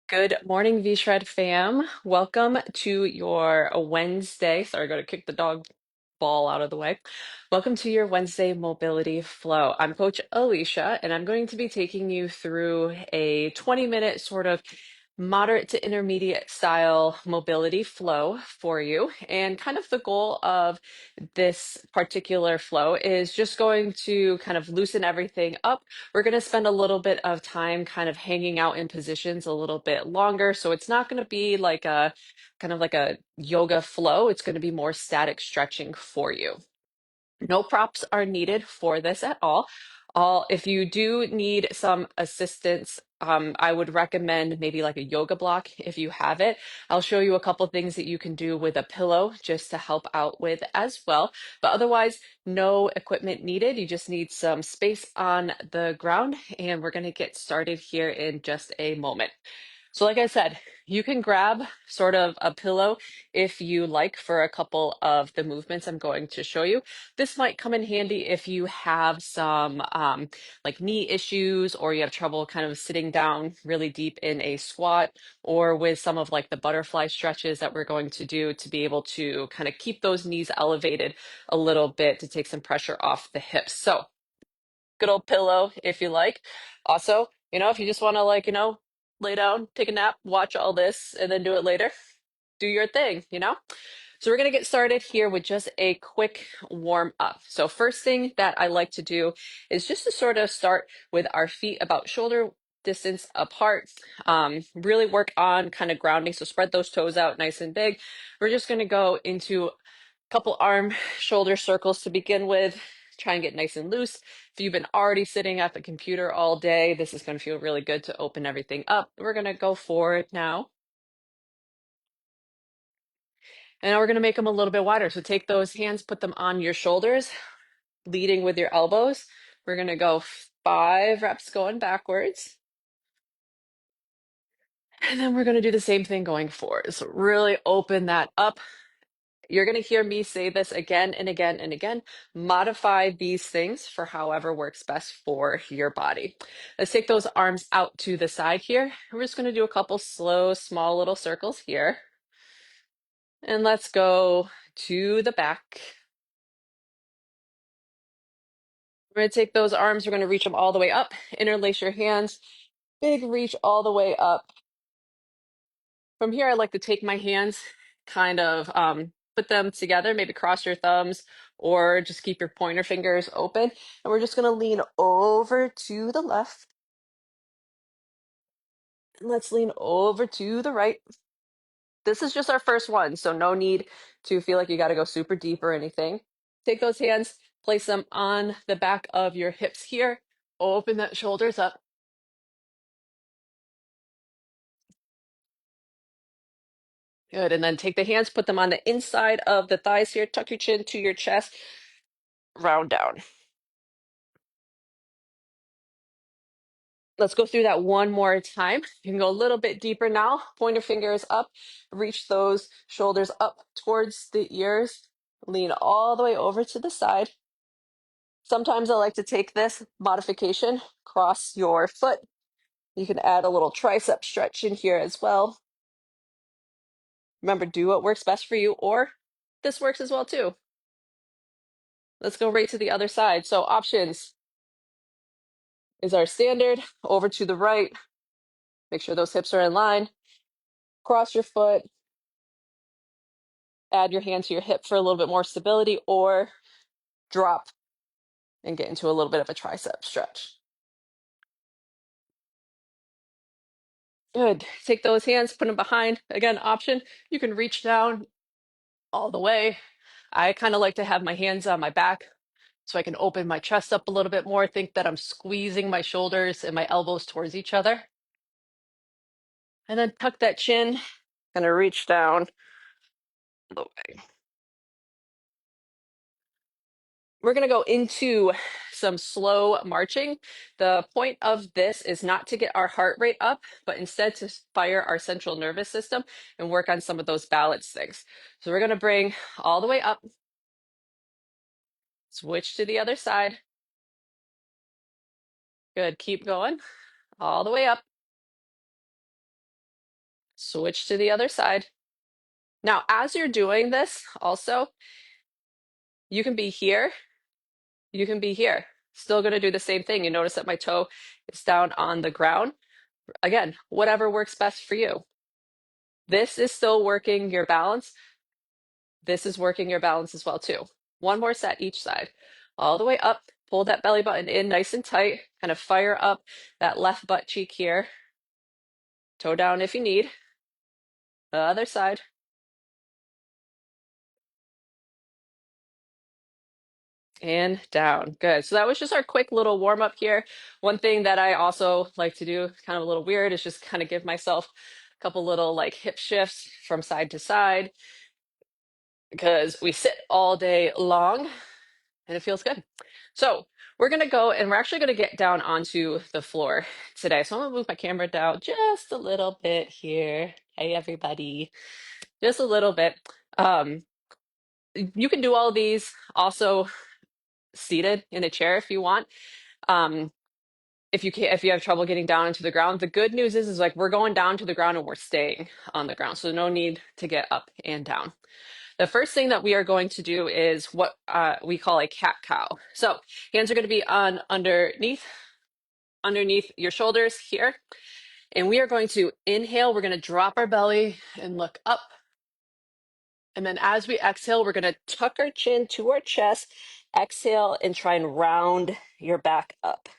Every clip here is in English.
Good morning, V-Shred fam. Welcome to your Wednesday. Sorry, I got to kick the dog ball out of the way. Welcome to your Wednesday mobility flow. I'm Coach Alicia, and I'm going to be taking you through a 20-minute sort of moderate to intermediate style mobility flow for you. And kind of the goal of this particular flow is just going to kind of loosen everything up. We're going to spend a little bit of time kind of hanging out in positions a little bit longer. So it's not going to be like a kind of like a yoga flow. It's going to be more static stretching for you. No props are needed for this at all. If you do need some assistance, I would recommend maybe like a yoga block if you have it. I'll show you a couple things that you can do with a pillow just to help out with as well. But otherwise, no equipment needed. You just need some space on the ground, and we're going to get started here in just a moment. So, like I said, you can grab sort of a pillow if you like for a couple of the movements I'm going to show you. This might come in handy if you have some like knee issues or you have trouble kind of sitting down really deep in a squat or with some of like the butterfly stretches that we're going to do to be able to kind of keep those knees elevated a little bit to take some pressure off the hips. So, good old pillow if you like. Also, if you just want to lay down, take a nap, watch all this, and then do it later, do your thing. So we're going to get started here with just a quick warm up. So first thing that I like to do is just to sort of start with our feet about shoulder distance apart. Really work on kind of grounding. So spread those toes out nice and big. We're just going to go into couple arm shoulder circles to begin with. Try and get nice and loose. If you've been already sitting at the computer all day, this is going to feel really good to open everything up. We're going to go for it now. And now we're going to make them a little bit wider. So take those hands, put them on your shoulders, leading with your elbows. We're going to go 5 reps going backwards. And then we're going to do the same thing going forward. So really open that up. You're going to hear me say this again and again and again. Modify these things for however works best for your body. Let's take those arms out to the side here. We're just going to do a couple slow, small little circles here. And let's go to the back. We're going to take those arms, we're going to reach them all the way up. Interlace your hands. Big reach all the way up. From here, I like to take my hands, kind of put them together, maybe cross your thumbs or just keep your pointer fingers open. And we're just going to lean over to the left. And let's lean over to the right. This is just our first one, so no need to feel like you got to go super deep or anything. Take those hands, place them on the back of your hips here. Open that shoulders up. Good. And then take the hands, put them on the inside of the thighs here. Tuck your chin to your chest. Round down. Let's go through that one more time. You can go a little bit deeper now. Pointer fingers up. Reach those shoulders up towards the ears. Lean all the way over to the side. Sometimes I like to take this modification, cross your foot. You can add a little tricep stretch in here as well. Remember, do what works best for you, or this works as well too. Let's go right to the other side. So options is our standard, over to the right. Make sure those hips are in line. Cross your foot. Add your hand to your hip for a little bit more stability, or drop and get into a little bit of a tricep stretch. Good. Take those hands, put them behind. Again, option, you can reach down all the way. I kind of like to have my hands on my back so I can open my chest up a little bit more. Think that I'm squeezing my shoulders and my elbows towards each other. And then tuck that chin, kind of reach down the way. We're going to go into some slow marching. The point of this is not to get our heart rate up, but instead to fire our central nervous system and work on some of those balance things. So we're going to bring all the way up, switch to the other side. Good. Keep going all the way up. Switch to the other side. Now, as you're doing this, also, you can be here, you can be here. Still going to do the same thing. You notice that my toe is down on the ground. Again, whatever works best for you. This is still working your balance. This is working your balance as well, too. One more set each side. All the way up. Pull that belly button in nice and tight. Kind of fire up that left butt cheek here. Toe down if you need. The other side. And down. Good. So that was just our quick little warm up here. One thing that I also like to do, kind of a little weird, is just kind of give myself a couple little like hip shifts from side to side because we sit all day long and it feels good. So we're going to go and we're actually going to get down onto the floor today. So I'm going to move my camera down just a little bit here. Hey, everybody. Just a little bit. You can do all these also seated in a chair if you want. Um, if you have trouble getting down into the ground, the good news is like we're going down to the ground and we're staying on the ground. So no need to get up and down. The first thing that we are going to do is what we call a cat cow. So hands are going to be on underneath your shoulders here. And we are going to inhale. We're going to drop our belly and look up. And then as we exhale, we're going to tuck our chin to our chest. Exhale and try and round your back up.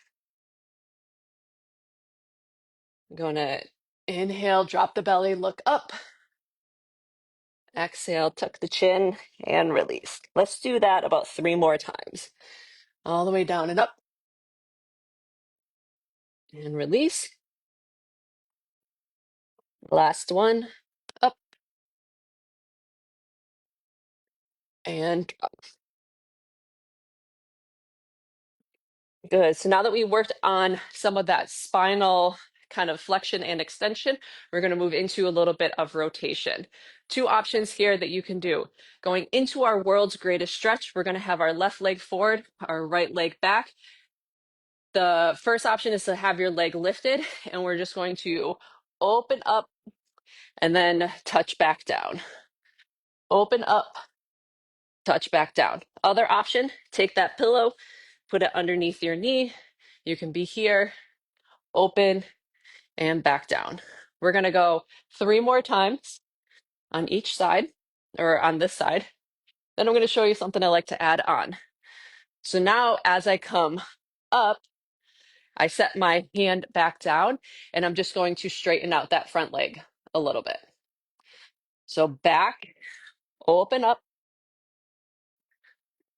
I'm going to inhale, drop the belly, look up. Exhale, tuck the chin and release. Let's do that about 3 more times. All the way down and up. And release. Last one. Up and up. Good. So now that we worked on some of that spinal kind of flexion and extension, we're going to move into a little bit of rotation. 2 options here that you can do. Going into our world's greatest stretch, we're going to have our left leg forward, our right leg back. The first option is to have your leg lifted, and we're just going to open up and then touch back down. Open up, touch back down. Other option, take that pillow, put it underneath your knee. You can be here, open, and back down. We're going to go 3 more times on each side, or on this side. Then I'm going to show you something I like to add on. So now as I come up, I set my hand back down, and I'm just going to straighten out that front leg a little bit. So back, open up,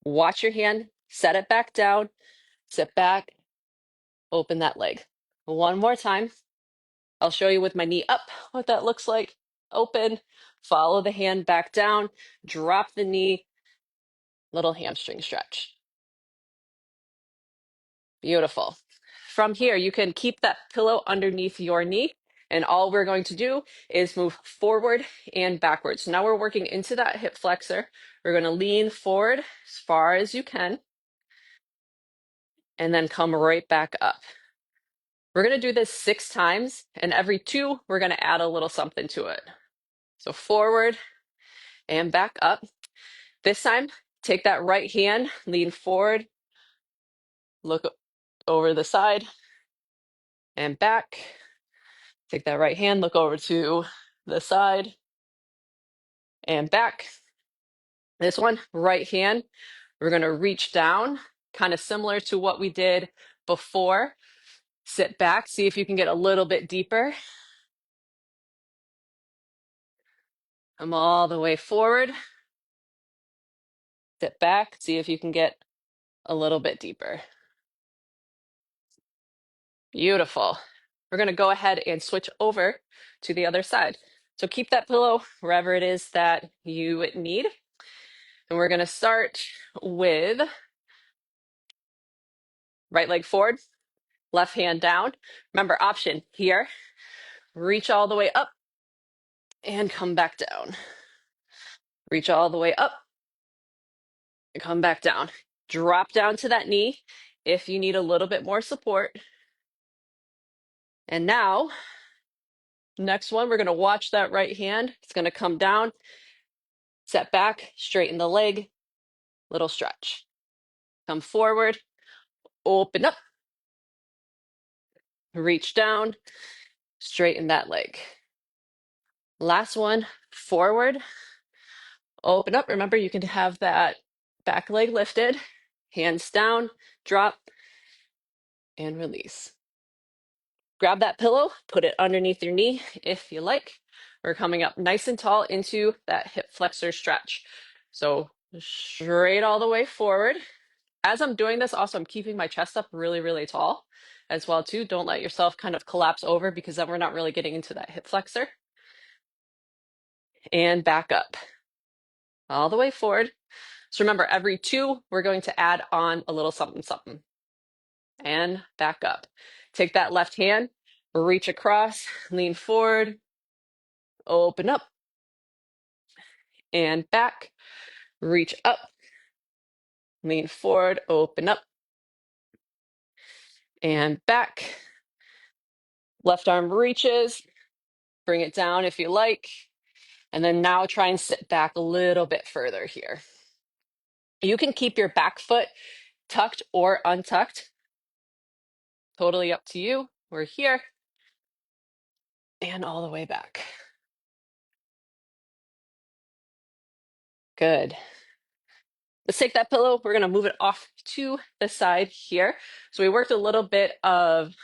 watch your hand, set it back down, sit back, open that leg. One more time. I'll show you with my knee up what that looks like. Open, follow the hand back down, drop the knee, little hamstring stretch. Beautiful. From here, you can keep that pillow underneath your knee, and all we're going to do is move forward and backwards. So now we're working into that hip flexor. We're going to lean forward as far as you can, and then come right back up. We're going to do this 6 times, and every 2, we're going to add a little something to it. So forward and back up. This time, take that right hand, lean forward, look over the side and back. Take that right hand, look over to the side and back. This one, right hand, we're going to reach down, kind of similar to what we did before. Sit back, see if you can get a little bit deeper. Come all the way forward. Sit back, see if you can get a little bit deeper. Beautiful. We're going to go ahead and switch over to the other side. So keep that pillow wherever it is that you need. And we're going to start with right leg forward, left hand down. Remember, option here, reach all the way up and come back down. Reach all the way up and come back down. Drop down to that knee if you need a little bit more support. And now Next one, we're going to watch that right hand. It's going to come down, set back, straighten the leg, little stretch. Come forward, open up, reach down, straighten that leg. Last one, forward, open up. Remember, you can have that back leg lifted, hands down, drop, and release. Grab that pillow, put it underneath your knee if you like. We're coming up nice and tall into that hip flexor stretch. So straight all the way forward. As I'm doing this, also, I'm keeping my chest up really, really tall as well, too. Don't let yourself kind of collapse over because then we're not really getting into that hip flexor. And back up all the way forward. So remember, every two, we're going to add on a little something, something. And back up. Take that left hand, reach across, lean forward, open up, and back, reach up, lean forward, open up, and back. Left arm reaches, bring it down if you like. And then now try and sit back a little bit further here. You can keep your back foot tucked or untucked. Totally up to you. We're here. And all the way back. Good. Let's take that pillow. We're going to move it off to the side here. So we worked a little bit of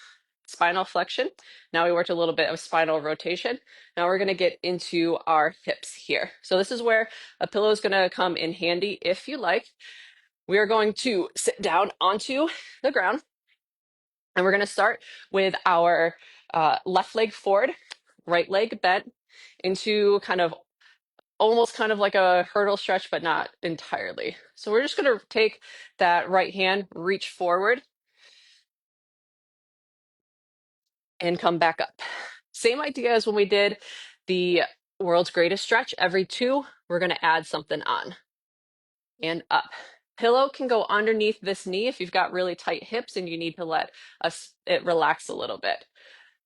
spinal flexion. Now we worked a little bit of spinal rotation. Now we're going to get into our hips here. So this is where a pillow is going to come in handy if you like. We are going to sit down onto the ground. And we're going to start with our left leg forward, right leg bent into almost kind of like a hurdle stretch, but not entirely. So we're just going to take that right hand, reach forward, and come back up. Same idea as when we did the world's greatest stretch. Every two, we're going to add something on and up. Pillow can go underneath this knee if you've got really tight hips and you need to let it relax a little bit.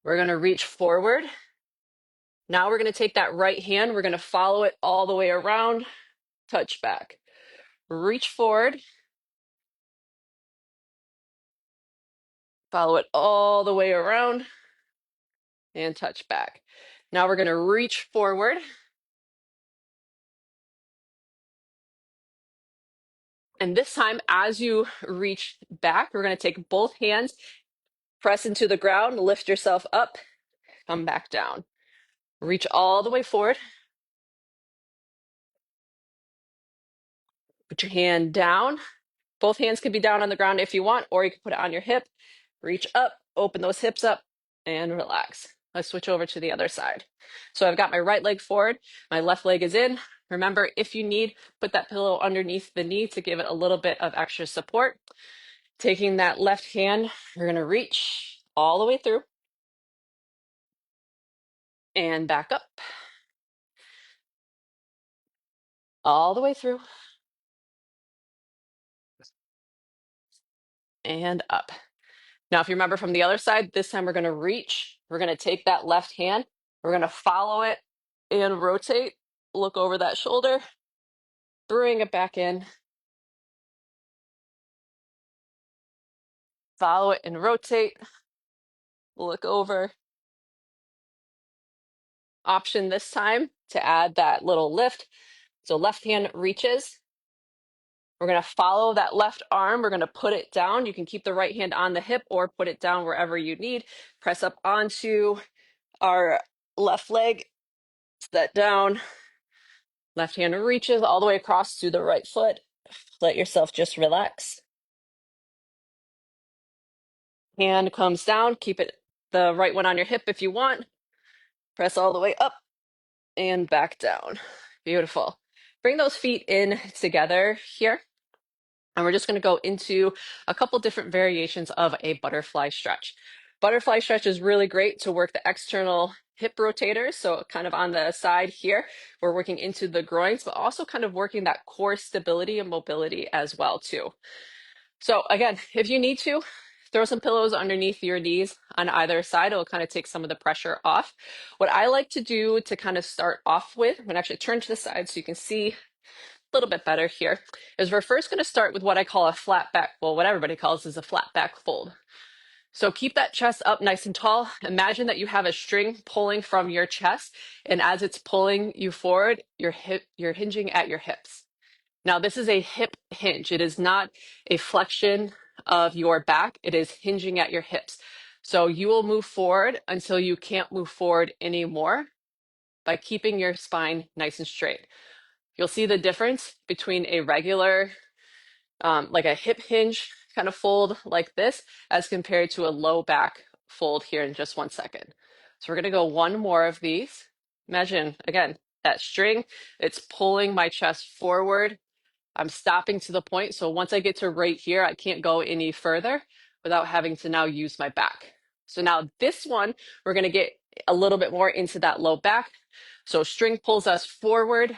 We're going to reach forward. Now we're going to take that right hand. We're going to follow it all the way around, touch back. Reach forward. Follow it all the way around and touch back. Now we're going to reach forward. And this time, as you reach back, we're going to take both hands, press into the ground, lift yourself up, come back down. Reach all the way forward. Put your hand down. Both hands can be down on the ground if you want, or you can put it on your hip. Reach up, open those hips up, and relax. Let's switch over to the other side. So I've got my right leg forward, my left leg is in. Remember, if you need, put that pillow underneath the knee to give it a little bit of extra support. Taking that left hand, you're going to reach all the way through and back up. All the way through and up. Now, if you remember from the other side, this time we're going to reach. We're going to take that left hand. We're going to follow it and rotate. Look over that shoulder. Bring it back in. Follow it and rotate. Look over. Option this time to add that little lift. So left hand reaches. We're going to follow that left arm. We're going to put it down. You can keep the right hand on the hip or put it down wherever you need. Press up onto our left leg. Set down. Left hand reaches all the way across to the right foot. Let yourself just relax. Hand comes down. Keep it the right one on your hip if you want. Press all the way up and back down. Beautiful. Bring those feet in together here. And we're just going to go into a couple different variations of a butterfly stretch. Butterfly stretch is really great to work the external hip rotators. So kind of on the side here, we're working into the groins, but also kind of working that core stability and mobility as well too. So again, if you need to, Throw some pillows underneath your knees on either side. It'll kind of take some of the pressure off. What I like to do to kind of start off with, I'm going to actually turn to the side so you can see a little bit better here, is we're first going to start with what I call a flat back, well, what everybody calls is a flat back fold. So keep that chest up nice and tall. Imagine that you have a string pulling from your chest, and as it's pulling you forward, you're hinging at your hips. Now, this is a hip hinge. It is not a flexion of your back. It is hinging at your hips. So you will move forward until you can't move forward anymore by keeping your spine nice and straight. You'll see the difference between a regular, like a hip hinge kind of fold like this, as compared to a low back fold here in just 1 second. So we're going to go one more of these. Imagine, again, that string, it's pulling my chest forward. I'm stopping to the point. So once I get to right here, I can't go any further without having to now use my back. So now this one, we're going to get a little bit more into that low back. So string pulls us forward.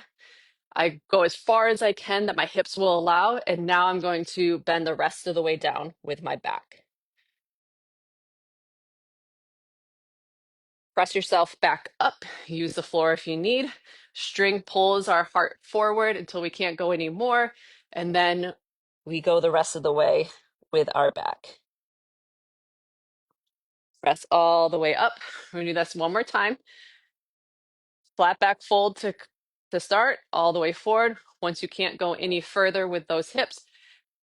I go as far as I can that my hips will allow. And now I'm going to bend the rest of the way down with my back. Press yourself back up. Use the floor if you need. String pulls our heart forward until we can't go anymore. And then we go the rest of the way with our back. Press all the way up. We're going to do this one more time. Flat back fold to start, all the way forward. Once you can't go any further with those hips,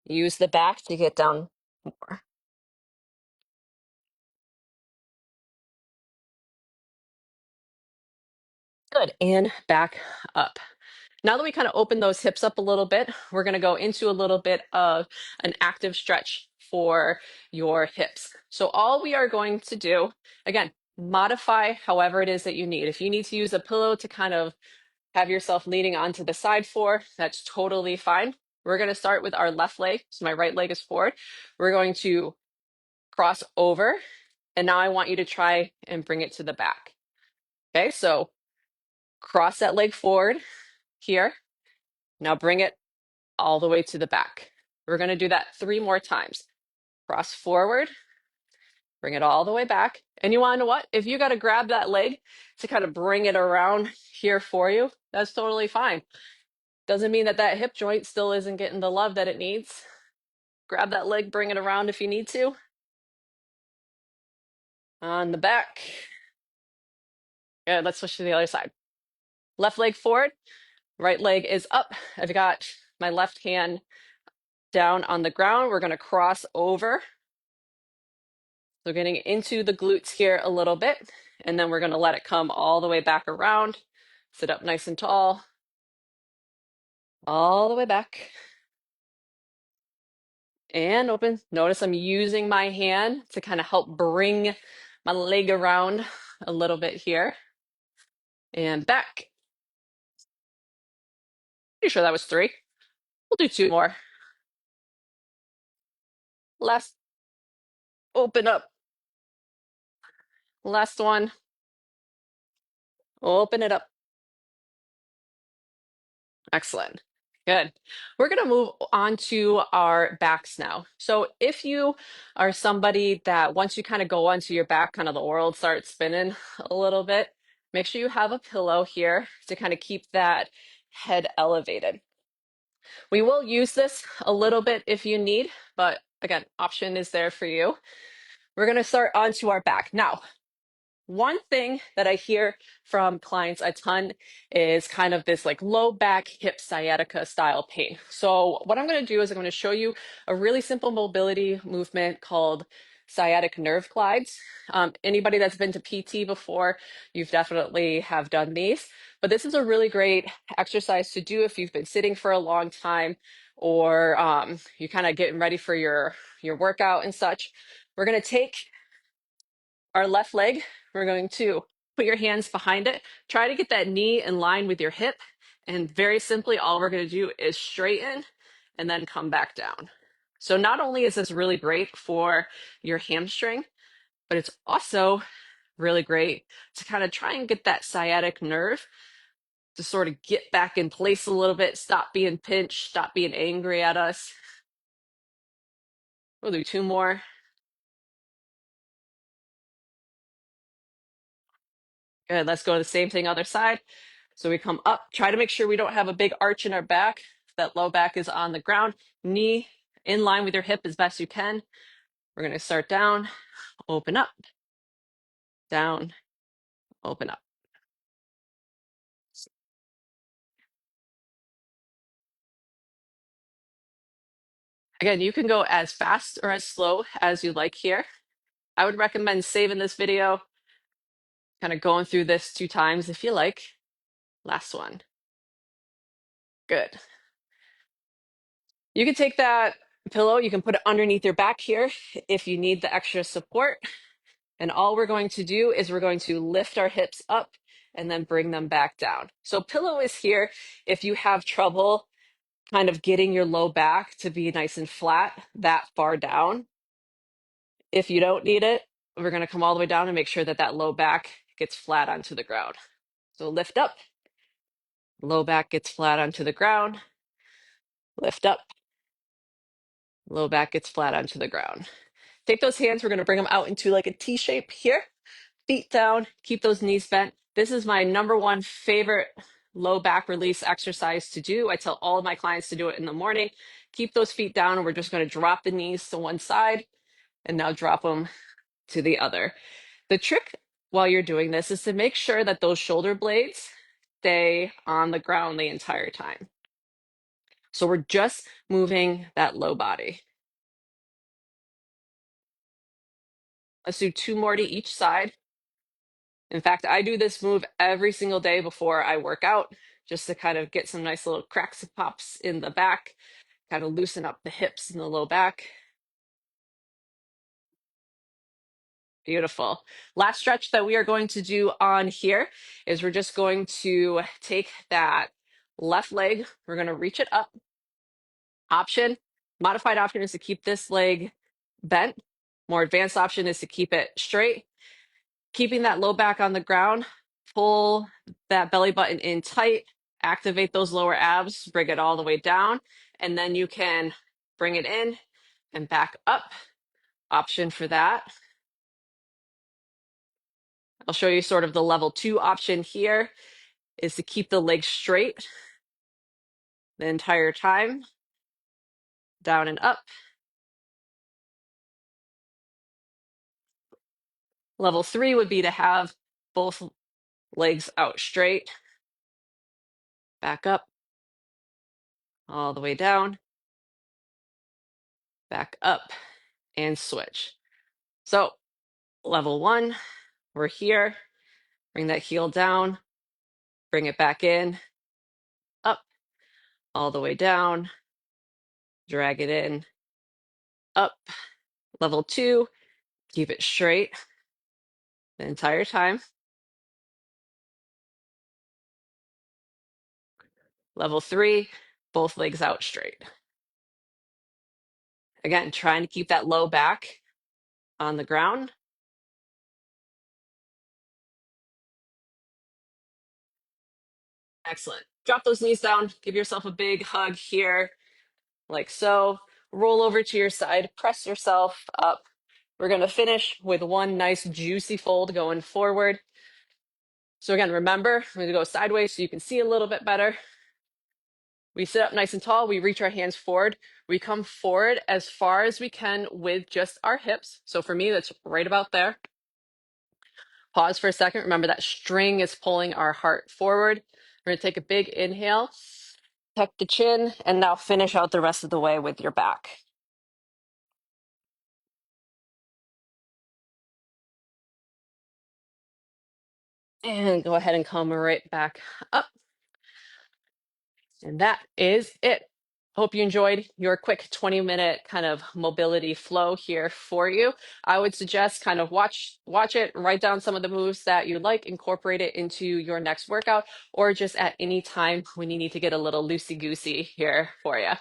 use the back to get down more. Good, and back up. Now that we kind of open those hips up a little bit, we're going to go into a little bit of an active stretch for your hips. So all we are going to do, again, modify however it is that you need. If you need to use a pillow to kind of have yourself leaning onto the side for, that's totally fine. We're going to start with our left leg. So my right leg is forward. We're going to cross over. And now I want you to try and bring it to the back. Okay, so cross that leg forward here. Now bring it all the way to the back. We're going to do that 3 more times. Cross forward, bring it all the way back. And you want to know what? If you got to grab that leg to kind of bring it around here for you, that's totally fine. Doesn't mean that that hip joint still isn't getting the love that it needs. Grab that leg, bring it around if you need to. On the back. Good, let's switch to the other side. Left leg forward, right leg is up. I've got my left hand down on the ground. We're going to cross over. So getting into the glutes here a little bit, and then we're going to let it come all the way back around. Sit up nice and tall. All the way back. And open. Notice I'm using my hand to kind of help bring my leg around a little bit here. And back. Pretty sure that was 3. We'll do 2 more. Last, open up. Last one. Open it up. Excellent. Good. We're going to move on to our backs now. So if you are somebody that once you kind of go onto your back, kind of the world starts spinning a little bit, make sure you have a pillow here to kind of keep that head elevated. We will use this a little bit if you need, but again, option is there for you. We're going to start onto our back. Now, one thing that I hear from clients a ton is kind of this like low back hip sciatica style pain. So what I'm going to do is I'm going to show you a really simple mobility movement called sciatic nerve glides. Anybody that's been to PT before, you've definitely have done these, but this is a really great exercise to do if you've been sitting for a long time or you're kind of getting ready for your workout and such. We're going to take our left leg, we're going to put your hands behind it. Try to get that knee in line with your hip. And very simply, all we're going to do is straighten and then come back down. So not only is this really great for your hamstring, but it's also really great to kind of try and get that sciatic nerve to sort of get back in place a little bit, stop being pinched, stop being angry at us. We'll do 2 more. Good. Let's go to the same thing other side. So we come up, try to make sure we don't have a big arch in our back. That low back is on the ground, knee in line with your hip as best you can. We're going to start down, open up, down, open up. Again, you can go as fast or as slow as you like here. I would recommend saving this video, kind of going through this 2 times if you like. Last one. Good. You can take that pillow, you can put it underneath your back here if you need the extra support. And all we're going to do is we're going to lift our hips up and then bring them back down. So pillow is here if you have trouble kind of getting your low back to be nice and flat that far down. If you don't need it, we're going to come all the way down and make sure that that low back gets flat onto the ground. So lift up, low back gets flat onto the ground, lift up, low back gets flat onto the ground. Take those hands, we're going to bring them out into like a T shape here. Feet down, keep those knees bent. This is my number one favorite low back release exercise to do. I tell all of my clients to do it in the morning. Keep those feet down, and we're just going to drop the knees to one side and now drop them to the other. The trick while you're doing this is to make sure that those shoulder blades stay on the ground the entire time. So we're just moving that low body. Let's do 2 more to each side. In fact, I do this move every single day before I work out, just to kind of get some nice little cracks and pops in the back, kind of loosen up the hips and the low back. Beautiful. Last stretch that we are going to do on here is we're just going to take that left leg, we're going to reach it up. Modified option is to keep this leg bent. More advanced option is to keep it straight. Keeping that low back on the ground, pull that belly button in tight, activate those lower abs, bring it all the way down, and then you can bring it in and back up. Option for that. I'll show you sort of the level 2 option here is to keep the legs straight the entire time, down and up. Level 3 would be to have both legs out straight, back up, all the way down, back up, and switch. So level 1, we're here, bring that heel down, bring it back in, up, all the way down, drag it in, up. Level 2, keep it straight the entire time. Level 3, both legs out straight. Again, trying to keep that low back on the ground. Excellent. Drop those knees down, give yourself a big hug here, like so. Roll over to your side, press yourself up. We're going to finish with one nice juicy fold going forward. So again, remember, I'm going to go sideways so you can see a little bit better. We sit up nice and tall. We reach our hands forward. We come forward as far as we can with just our hips. So for me, that's right about there. Pause for a second. Remember that string is pulling our heart forward. We're going to take a big inhale, tuck the chin, and now finish out the rest of the way with your back. And go ahead and come right back up. And that is it. Hope you enjoyed your quick 20-minute kind of mobility flow here for you. I would suggest kind of watch it, write down some of the moves that you like, incorporate it into your next workout, or just at any time when you need to get a little loosey-goosey here for you.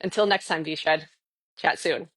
Until next time, D-Shed. Chat soon.